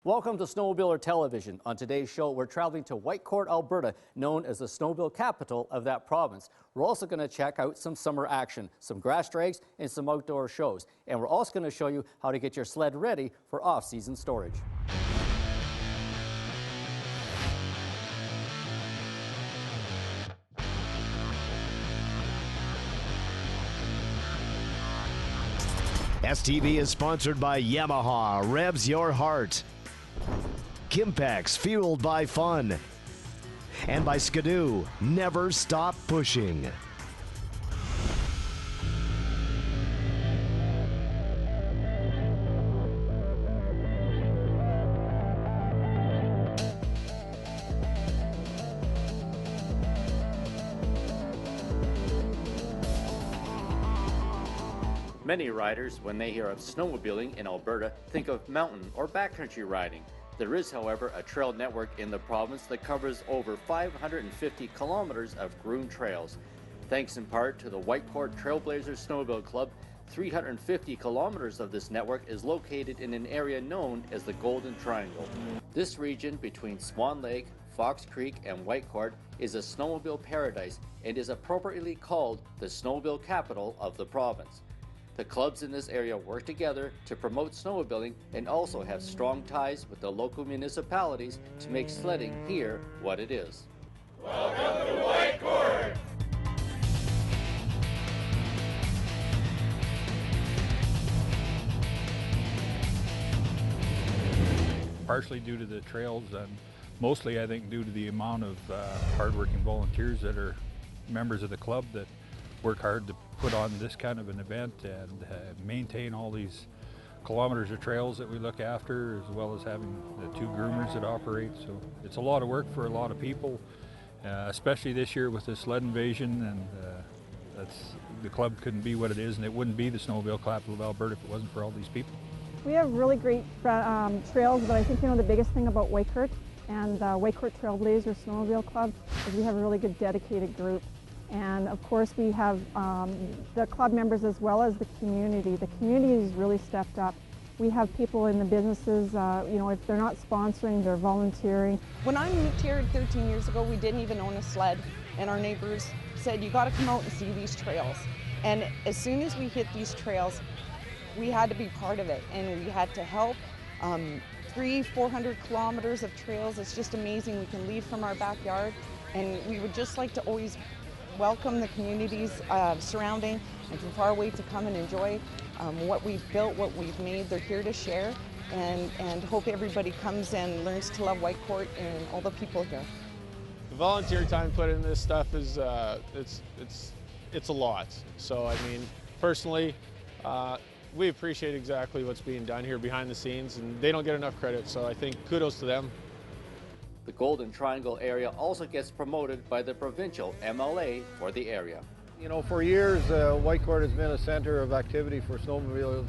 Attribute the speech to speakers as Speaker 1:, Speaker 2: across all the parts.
Speaker 1: Welcome to Snowmobiler Television. On today's show, we're traveling to Whitecourt, Alberta, known as the snowmobile capital of that province. We're also going to check out some summer action, some grass drags, and some outdoor shows. And we're also going to show you how to get your sled ready for off-season storage.
Speaker 2: STV is sponsored by Yamaha, revs your heart. Kimpex, fueled by fun. And by Skidoo, never stop pushing.
Speaker 1: Many riders, when they hear of snowmobiling in Alberta, think of mountain or backcountry riding. There is, however, a trail network in the province that covers over 550 kilometers of groomed trails. Thanks in part to the Whitecourt Trailblazers Snowmobile Club, 350 kilometers of this network is located in an area known as the Golden Triangle. This region between Swan Lake, Fox Creek, and Whitecourt is a snowmobile paradise and is appropriately called the snowmobile capital of the province. The clubs in this area work together to promote snowmobiling and also have strong ties with the local municipalities to make sledding here what it is.
Speaker 3: Welcome to Whitecourt!
Speaker 4: Partially due to the trails and mostly I think due to the amount of hardworking volunteers that are members of the club that work hard to put on this kind of an event and maintain all these kilometers of trails that we look after, as well as having the two groomers that operate. So it's a lot of work for a lot of people, especially this year with the sled invasion, and the club couldn't be what it is, and it wouldn't be the snowmobile capital of Alberta if it wasn't for all these people.
Speaker 5: We have really great trails, but I think the biggest thing about Whitecourt and Whitecourt Trailblazers Snowmobile Club is we have a really good dedicated group. And of course we have the club members as well as the community. The community has really stepped up. We have people in the businesses, if they're not sponsoring, they're volunteering.
Speaker 6: When I moved here 13 years ago, we didn't even own a sled, and our neighbors said, you got to come out and see these trails. And as soon as we hit these trails, we had to be part of it, and we had to help. 300-400 kilometers of trails, it's just amazing. We can leave from our backyard, and we would just like to always welcome the communities surrounding and from far away to come and enjoy what we've built, what we've made. They're here to share, and hope everybody comes and learns to love Whitecourt and all the people here.
Speaker 7: The volunteer time put in this stuff is it's a lot. So I mean, personally, we appreciate exactly what's being done here behind the scenes, and they don't get enough credit. So I think kudos to them.
Speaker 1: The Golden Triangle area also gets promoted by the provincial MLA for the area.
Speaker 8: You know, for years, Whitecourt has been a center of activity for snowmobiles,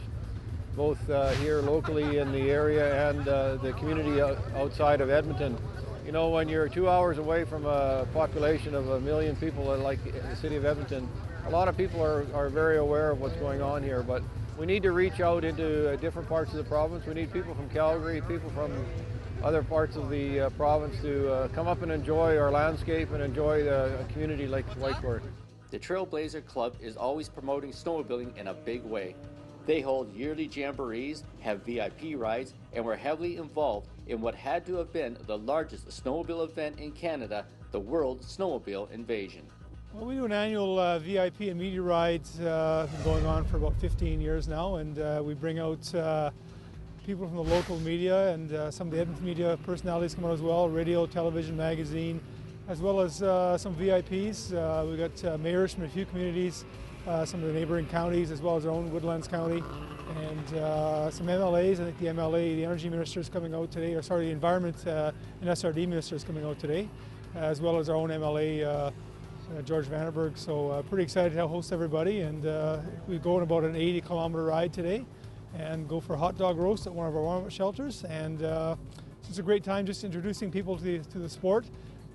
Speaker 8: both here locally in the area and the community outside of Edmonton. You know, when you're 2 hours away from a population of 1 million people like the city of Edmonton, a lot of people are very aware of what's going on here, but we need to reach out into different parts of the province. We need people from Calgary, people from other parts of the province to come up and enjoy our landscape and enjoy a community like Whitecourt.
Speaker 1: The Trailblazer Club is always promoting snowmobiling in a big way. They hold yearly jamborees, have VIP rides, and were heavily involved in what had to have been the largest snowmobile event in Canada, the World Snowmobile Invasion.
Speaker 9: Well, we do an annual VIP and media rides been going on for about 15 years now, and we bring out people from the local media and some of the Edmonton media personalities come out as well, radio, television, magazine, as well as some VIPs. We've got mayors from a few communities, some of the neighboring counties, as well as our own Woodlands County, and some MLAs. I think the MLA, the Energy Minister is coming out today, or sorry, the Environment and SRD Minister is coming out today, as well as our own MLA, George Vandenberg. So pretty excited to host everybody, and we go on about an 80-kilometer ride today and go for a hot dog roast at one of our warm-up shelters. And it's a great time just introducing people to the sport.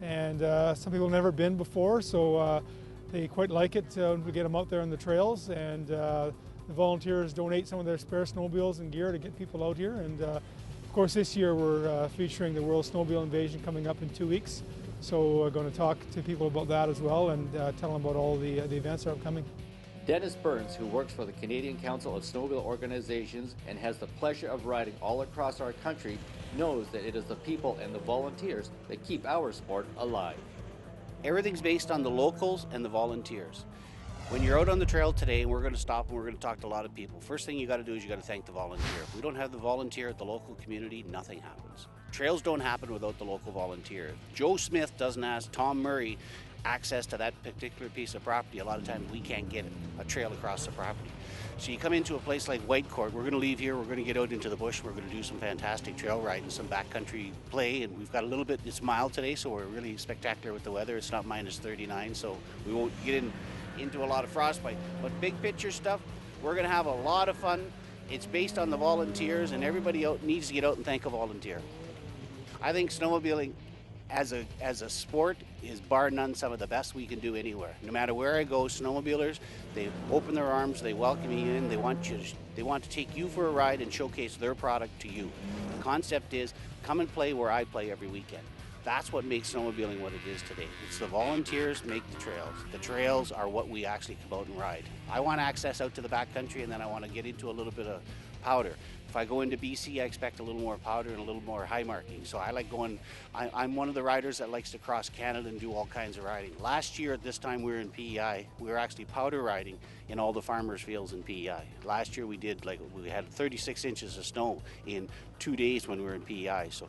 Speaker 9: And some people have never been before, so they quite like it when we get them out there on the trails. And the volunteers donate some of their spare snowmobiles and gear to get people out here. And Of course, this year we're featuring the World Snowmobile Invasion coming up in 2 weeks. So we're going to talk to people about that as well and tell them about all the events that are upcoming.
Speaker 1: Dennis Burns, who works for the Canadian Council of Snowmobile Organizations and has the pleasure of riding all across our country, knows that it is the people and the volunteers that keep our sport alive.
Speaker 10: Everything's based on the locals and the volunteers. When you're out on the trail today, and we're going to stop and we're going to talk to a lot of people, first thing you got to do is you got to thank the volunteer. If we don't have the volunteer at the local community, nothing happens. Trails don't happen without the local volunteer. Joe Smith doesn't ask Tom Murray access to that particular piece of property. A lot of times we can't get a trail across the property. So you come into a place like Whitecourt, we're going to leave here, we're going to get out into the bush, we're going to do some fantastic trail riding, some backcountry play, and we've got a little bit, it's mild today, so we're really spectacular with the weather. It's not -39, so we won't get into a lot of frostbite. But big picture stuff, we're going to have a lot of fun. It's based on the volunteers, and everybody out needs to get out and thank a volunteer. I think snowmobiling as a sport is bar none some of the best we can do anywhere. No matter where I go, snowmobilers, they open their arms, they welcome you in, they want to take you for a ride and showcase their product to you. The concept is come and play where I play every weekend. That's what makes snowmobiling what it is today. It's the volunteers make the trails. The trails are what we actually come out and ride. I want access out to the backcountry, and then I want to get into a little bit of powder. If I go into BC, I expect a little more powder and a little more high marking. So I like going, I'm one of the riders that likes to cross Canada and do all kinds of riding. Last year at this time we were in PEI, we were actually powder riding in all the farmers' fields in PEI. Last year we had 36 inches of snow in 2 days when we were in PEI. So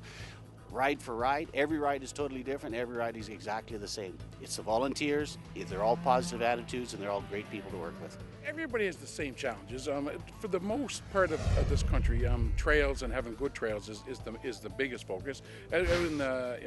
Speaker 10: ride for ride, every ride is totally different, every ride is exactly the same. It's the volunteers, they're all positive attitudes, and they're all great people to work with.
Speaker 11: Everybody has the same challenges. For the most part of this country, trails and having good trails is the biggest focus. Out in the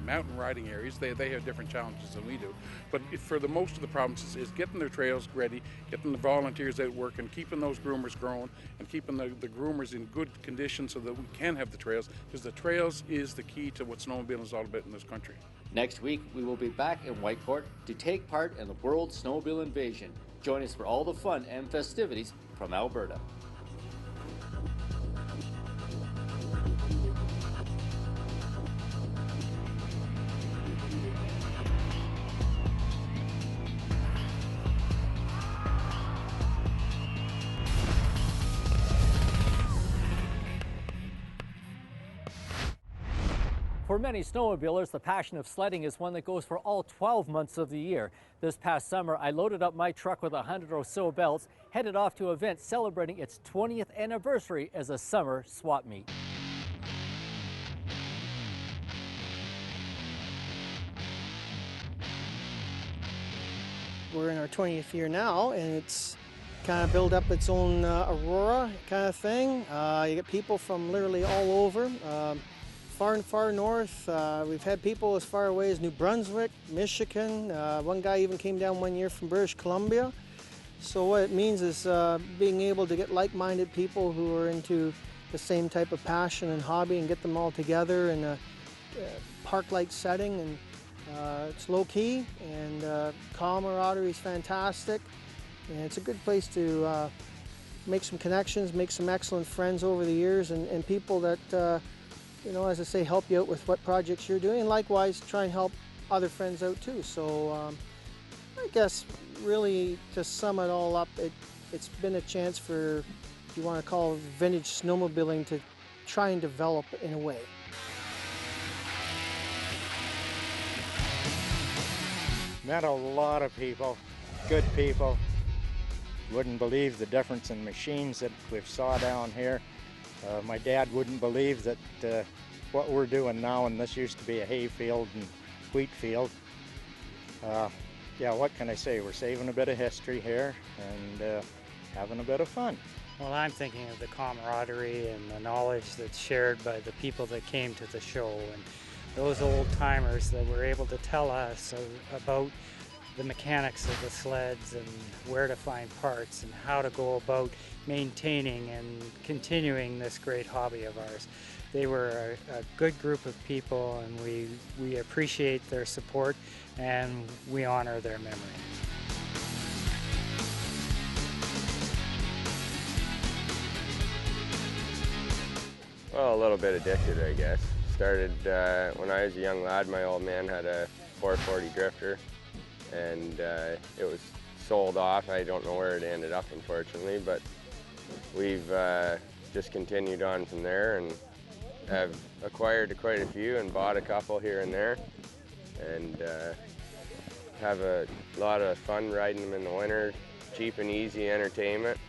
Speaker 11: mountain riding areas, they have different challenges than we do. But for the most of the provinces is getting their trails ready, getting the volunteers out working, keeping those groomers growing, and keeping the groomers in good condition so that we can have the trails, because the trails is the key to what snowmobiling is all about in this country.
Speaker 1: Next week, we will be back in Whitecourt to take part in the World Snowmobile Invasion. Join us for all the fun and festivities from Alberta. For many snowmobilers, the passion of sledding is one that goes for all 12 months of the year. This past summer, I loaded up my truck with 100 or so belts, headed off to an event celebrating its 20th anniversary as a summer swap meet.
Speaker 12: We're in our 20th year now, and it's kind of built up its own Aurora kind of thing. You get people from literally all over. Far and far north. We've had people as far away as New Brunswick, Michigan. One guy even came down one year from British Columbia. So what it means is being able to get like-minded people who are into the same type of passion and hobby and get them all together in a park-like setting. And it's low-key, and camaraderie is fantastic. And it's a good place to make some connections, make some excellent friends over the years, and people that you know, as I say, help you out with what projects you're doing, and likewise try and help other friends out too. So I guess really to sum it all up, it's been a chance for, if you want to call it vintage snowmobiling, to try and develop in a way.
Speaker 13: Met a lot of people, good people. Wouldn't believe the difference in machines that we've saw down here. My dad wouldn't believe that what we're doing now, and this used to be a hay field and wheat field. Yeah, what can I say? We're saving a bit of history here and having a bit of fun.
Speaker 14: Well, I'm thinking of the camaraderie and the knowledge that's shared by the people that came to the show, and those old timers that were able to tell us about the mechanics of the sleds and where to find parts and how to go about maintaining and continuing this great hobby of ours. They were a good group of people, and we appreciate their support and we honor their memory.
Speaker 15: Well, a little bit addicted, I guess. Started when I was a young lad. My old man had a 440 drifter, and it was sold off. I don't know where it ended up, unfortunately, but we've just continued on from there and have acquired quite a few and bought a couple here and there, and have a lot of fun riding them in the winter. Cheap and easy entertainment,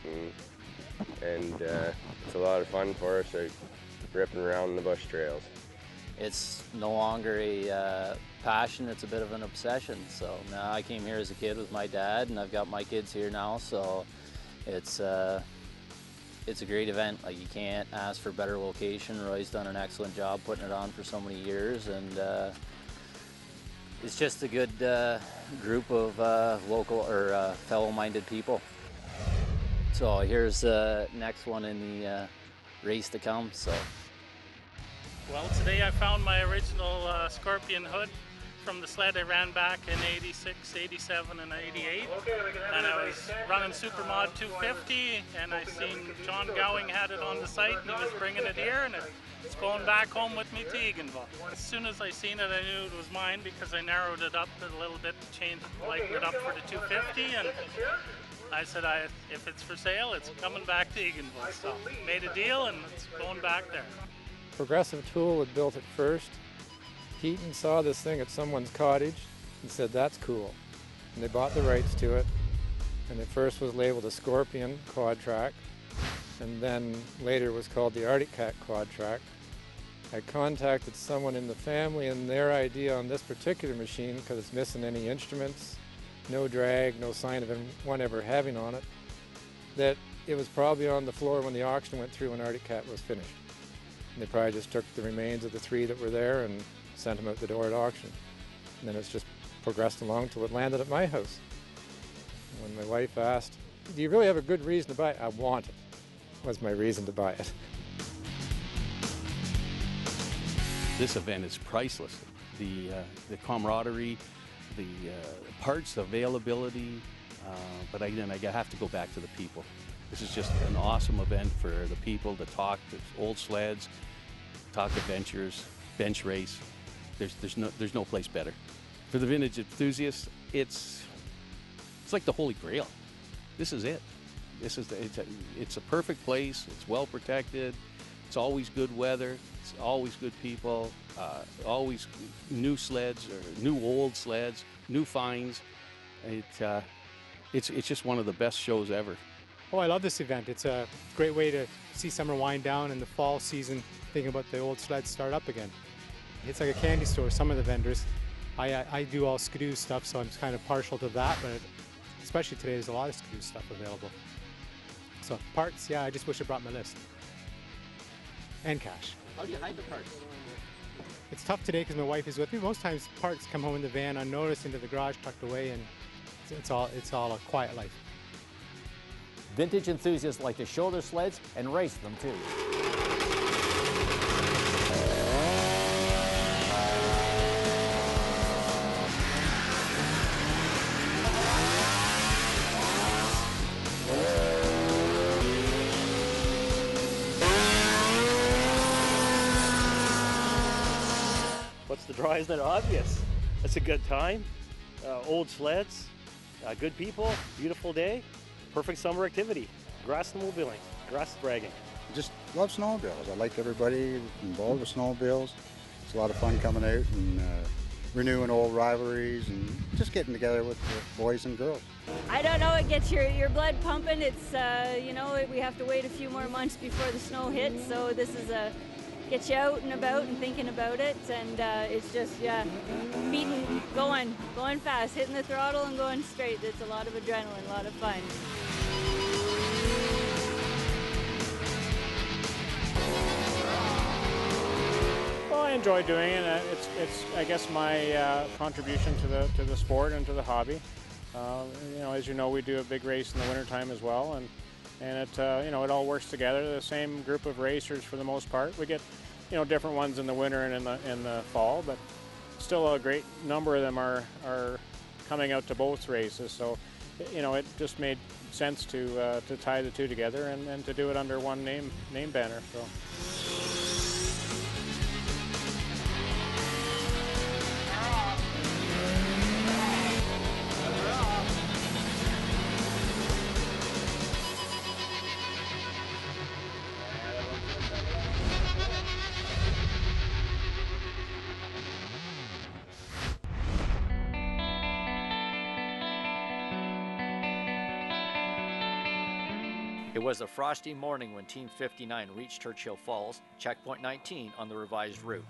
Speaker 15: and it's a lot of fun for us ripping around the bush trails.
Speaker 16: It's no longer a passion, it's a bit of an obsession. So now I came here as a kid with my dad, and I've got my kids here now, so it's a great event. Like, you can't ask for better location. Roy's done an excellent job putting it on for so many years, and it's just a good group of local or fellow-minded people. So here's the next one in the race to come. So.
Speaker 17: Well, today I found my original Scorpion hood from the sled I ran back in 86, 87, and 88. And I was running Supermod 250, and I seen John Gowing had it on the site, and he was bringing it here, and it's going back home with me to Eganville. As soon as I seen it, I knew it was mine because I narrowed it up a little bit to change, lighten it up for the 250, and I said, if it's for sale, it's coming back to Eganville. So made a deal, and it's going back there.
Speaker 18: Progressive Tool had built it first. Keaton saw this thing at someone's cottage and said, that's cool. And they bought the rights to it. And it first was labeled a Scorpion quad track, and then later was called the Arctic Cat quad track. I contacted someone in the family, and their idea on this particular machine, because it's missing any instruments, no drag, no sign of one ever having on it, that it was probably on the floor when the auction went through when Arctic Cat was finished. And they probably just took the remains of the 3 that were there and sent them out the door at auction. And then it's just progressed along till it landed at my house. When my wife asked, do you really have a good reason to buy it? I want it, was my reason to buy it.
Speaker 19: This event is priceless. The camaraderie, the parts availability, but again, I have to go back to the people. This is just an awesome event for the people to talk old sleds, talk adventures, bench race. There's no place better. For the vintage enthusiasts, it's like the Holy Grail. This is it. It's a perfect place. It's well protected. It's always good weather. It's always good people. Always new sleds or new old sleds, new finds. It's just one of the best shows ever.
Speaker 9: Oh, I love this event. It's a great way to see summer wind down and the fall season, thinking about the old sleds start up again. It's like a candy store, some of the vendors. I do all Skidoo stuff, so I'm kind of partial to that, but especially today there's a lot of Skidoo stuff available. So parts, yeah, I just wish I brought my list. And cash.
Speaker 1: How do you hide the parts?
Speaker 9: It's tough today because my wife is with me. Most times parts come home in the van unnoticed into the garage tucked away, and it's all a quiet life.
Speaker 20: Vintage enthusiasts like to show their sleds and race them too.
Speaker 21: What's the draw? Isn't it obvious? It's a good time, old sleds, good people, beautiful day. Perfect summer activity, grass snowmobiling, grass bragging.
Speaker 22: Just love snowmobiles. I like everybody involved with snowmobiles. It's a lot of fun coming out and renewing old rivalries and just getting together with the boys and girls.
Speaker 23: I don't know, it gets your blood pumping. It's, you know, we have to wait a few more months before the snow hits, so this is gets you out and about and thinking about it, and it's just, yeah, beating, going fast, hitting the throttle and going straight. It's a lot of adrenaline, a lot of fun.
Speaker 24: Well, I enjoy doing it. It's I guess my contribution to the sport and to the hobby. You know, as you know, we do a big race in the wintertime as well, and it you know, it all works together. The same group of racers for the most part. We get, you know, different ones in the winter and in the fall, but still a great number of them are coming out to both races. So, you know, it just made sense to tie the two together and to do it under one name banner. So.
Speaker 2: It was a frosty morning when Team 59 reached Churchill Falls, checkpoint 19 on the revised route.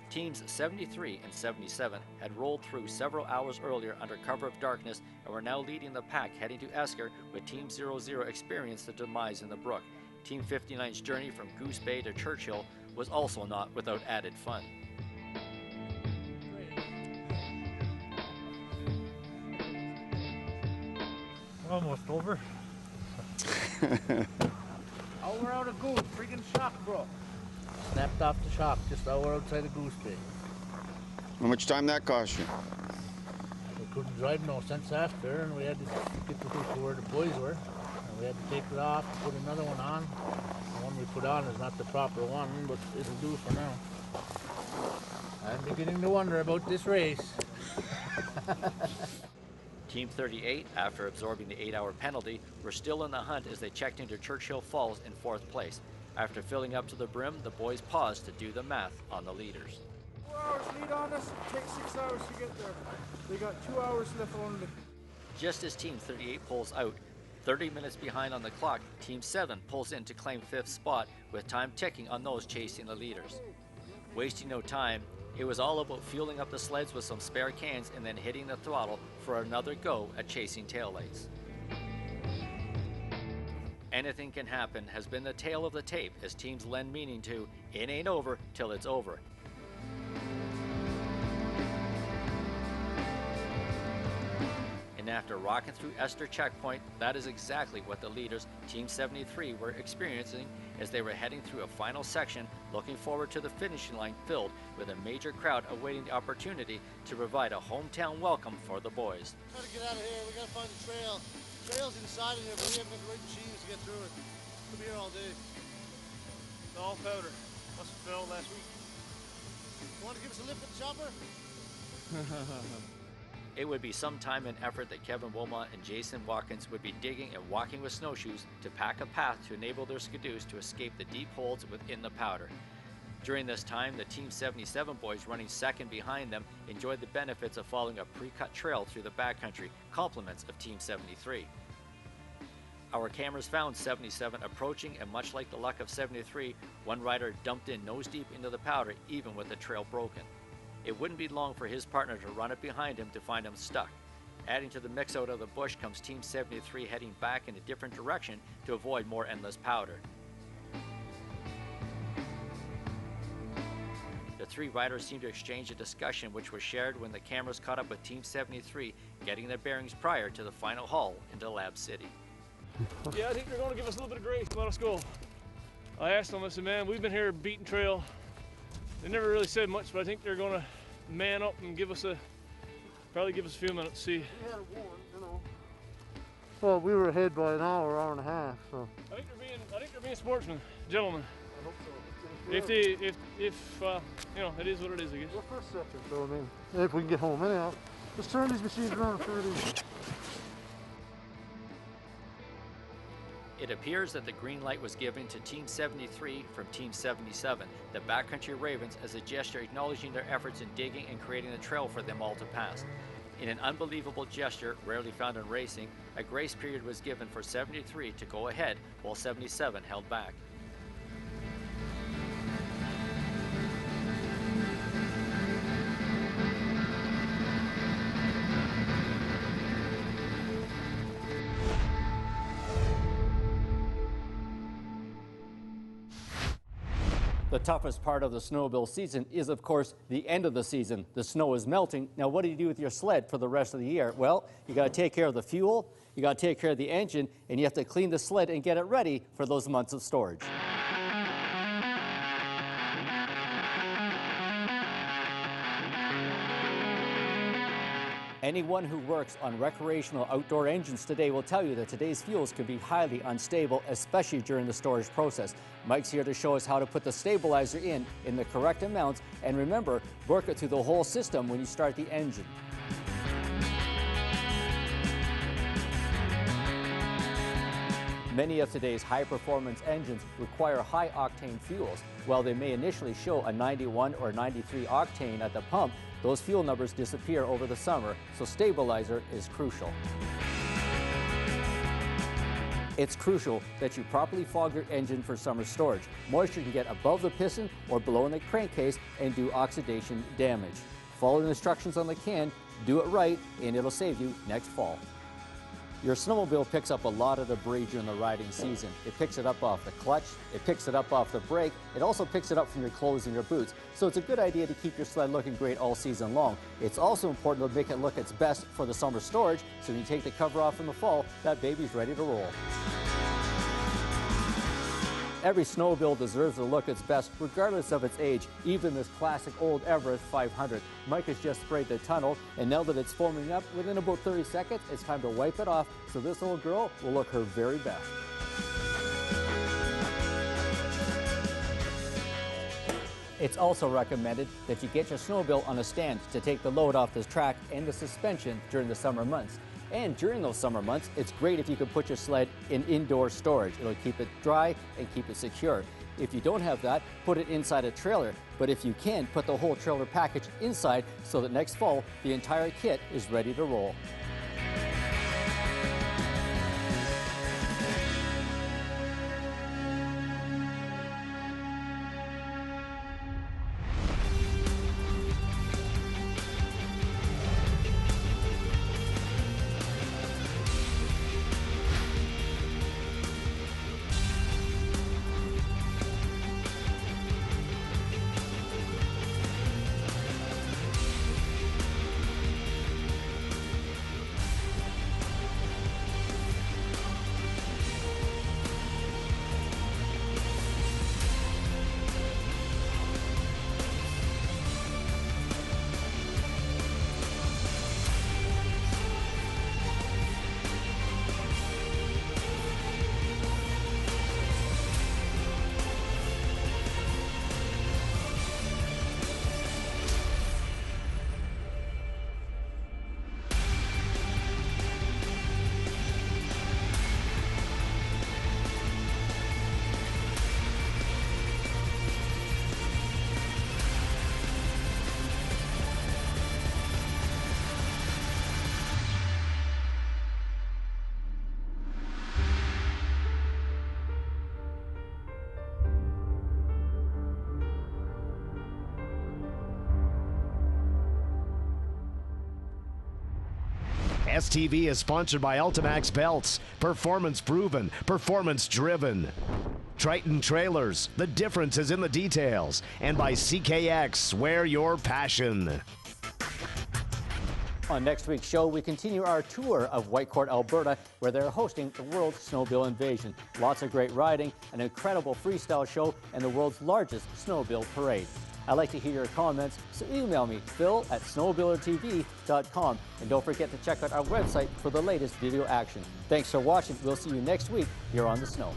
Speaker 2: Teams 73 and 77 had rolled through several hours earlier under cover of darkness and were now leading the pack heading to Esker, with Team 00 experienced the demise in the brook. Team 59's journey from Goose Bay to Churchill was also not without added fun.
Speaker 3: Almost over.
Speaker 4: Oh, we're out of Goose, freaking shock, bro. Snapped off the shock just over outside of Goose Bay.
Speaker 5: How much time that cost you?
Speaker 4: We couldn't drive no sense after, and we had to get the hook to where the boys were. And we had to take it off, put another one on. The one we put on is not the proper one, but it'll do for now. I'm beginning to wonder about this race.
Speaker 2: Team 38, after absorbing the 8-hour penalty, were still in the hunt as they checked into Churchill Falls in 4th place. After filling up to the brim, the boys paused to do the math on the leaders.
Speaker 3: 4 hours lead on us, it takes 6 hours to get there. They got 2 hours left only.
Speaker 2: Just as Team 38 pulls out, 30 minutes behind on the clock, Team 7 pulls in to claim 5th spot, with time ticking on those chasing the leaders. Wasting no time, it was all about fueling up the sleds with some spare cans and then hitting the throttle for another go at chasing taillights. Anything can happen has been the tale of the tape as teams lend meaning to "it ain't over till it's over." And after rocking through Esker checkpoint, that is exactly what the leaders, Team 73, were experiencing as they were heading through a final section, looking forward to the finishing line filled with a major crowd awaiting the opportunity to provide a hometown welcome for the boys.
Speaker 25: Gotta get out of here, we gotta find the trail. The trail's inside of here, but we haven't got the right machines to get through it. We'll be here all day. It's all powder. Must have fell last week. You want to give us a lift with the chopper?
Speaker 2: It would be some time and effort that Kevin Wilmot and Jason Watkins would be digging and walking with snowshoes to pack a path to enable their skidoos to escape the deep holes within the powder. During this time, the Team 77 boys running second behind them enjoyed the benefits of following a pre-cut trail through the backcountry, compliments of Team 73. Our cameras found 77 approaching, and much like the luck of 73, one rider dumped in nose deep into the powder even with the trail broken. It wouldn't be long for his partner to run it behind him to find him stuck. Adding to the mix out of the bush comes Team 73 heading back in a different direction to avoid more endless powder. The three riders seemed to exchange a discussion which was shared when the cameras caught up with Team 73 getting their bearings prior to the final haul into Lab City.
Speaker 26: Yeah, I think they're going to give us a little bit of grace. Let us go. I asked them, I said, man, we've been here beating trail. They never really said much, but I think they're going to man up and probably give us a few minutes to see.
Speaker 25: We had a warn, you know. Well, we were ahead by an hour, hour and a half, so.
Speaker 26: I think they're being sportsmen, gentlemen.
Speaker 25: I hope so.
Speaker 26: If you know, it is what it is, I guess.
Speaker 25: We're first second, so I mean, if we can get home anyhow. Let's turn these machines around for these.
Speaker 2: It appears that the green light was given to Team 73 from Team 77, the Backcountry Ravens, as a gesture acknowledging their efforts in digging and creating a trail for them all to pass. In an unbelievable gesture, rarely found in racing, a grace period was given for 73 to go ahead while 77 held back.
Speaker 20: The toughest part of the snowmobile season is, of course, the end of the season. The snow is melting. Now, what do you do with your sled for the rest of the year? Well, you got to take care of the fuel, you got to take care of the engine, and you have to clean the sled and get it ready for those months of storage. Anyone who works on recreational outdoor engines today will tell you that today's fuels can be highly unstable, especially during the storage process. Mike's here to show us how to put the stabilizer in the correct amounts, and remember, work it through the whole system when you start the engine. Many of today's high-performance engines require high-octane fuels. While they may initially show a 91 or 93 octane at the pump, those fuel numbers disappear over the summer, so stabilizer is crucial. It's crucial that you properly fog your engine for summer storage. Moisture can get above the piston or below in the crankcase and do oxidation damage. Follow the instructions on the can, do it right, and it'll save you next fall. Your snowmobile picks up a lot of debris during the riding season. It picks it up off the clutch, it picks it up off the brake, it also picks it up from your clothes and your boots. So it's a good idea to keep your sled looking great all season long. It's also important to make it look its best for the summer storage, so when you take the cover off in the fall, that baby's ready to roll. Every snowmobile deserves to look its best regardless of its age, even this classic old Everest 500. Mike has just sprayed the tunnel, and now that it's foaming up, within about 30 seconds, it's time to wipe it off so this old girl will look her very best. It's also recommended that you get your snowmobile on a stand to take the load off the track and the suspension during the summer months. And during those summer months, it's great if you can put your sled in indoor storage. It'll keep it dry and keep it secure. If you don't have that, put it inside a trailer. But if you can, put the whole trailer package inside so that next fall, the entire kit is ready to roll.
Speaker 6: STV is sponsored by Ultimax Belts. Performance proven, performance driven. Triton Trailers, the difference is in the details. And by CKX, wear your passion.
Speaker 20: On next week's show, we continue our tour of Whitecourt, Alberta, where they're hosting the World Snowmobile Invasion. Lots of great riding, an incredible freestyle show, and the world's largest snowmobile parade. I'd like to hear your comments, so email me, phil@snowmobilertv.com. And don't forget to check out our website for the latest video action. Thanks for watching. We'll see you next week here on The Snow.